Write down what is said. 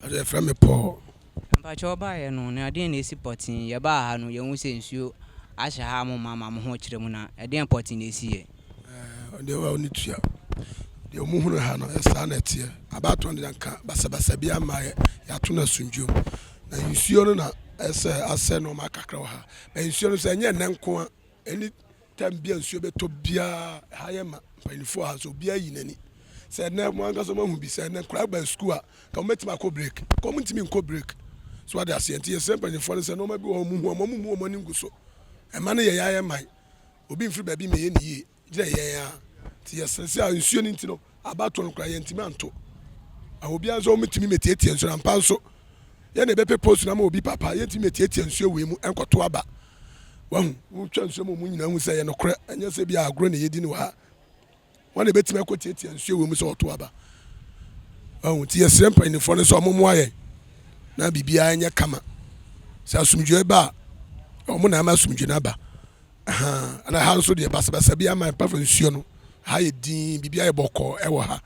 Ade fra me Paul. Mpacho ba ye no na ade na esi potin ye ba ha no ye hu se nsuo ahye ha mo mama mo ho kire mu na ade potin na esi ye. Ade wa oni tua. De omu hunu ha no esa na tie. Abato de nka basa bia ama ya to na sunjum. Na nsuo no na ase no makakra ha. Na nsuo no se nye nenko a eni tambia nsuo beto bia ha ye ma panifo ha so bia yi nani. Se na mo anga so mahu bi se na kra ba school a ka mo metima ko break. Ko mo ntimi nko break. So ade asente ye sempa ni fo se no ma bi wo mu ni nguso e ma ne ye ya ye mai obi mfiri ba bi me ye ni ye gire ye ya ti ye sese a nsuo ni ntino abato no kra ye ntimi anto a obi anzo metimi metietie nsuo ampa nso ye na be post na ma obi papa ye ntimi metietie nsuo we mu enkoto aba wahu wo twa nsuo mu nyina hu se ye no kra anya se bi agro na ye di ni wa wana betimi akotietie nsuo we mu se oto aba wahu ti ye sempa ni fo ne so momo aye na bibia anya kama sa sumdwe ba o mo na ma sumdwe na ba ana ha so de basa bia ma pa fa nsuo no ha ye din bibia ye boko e wo ha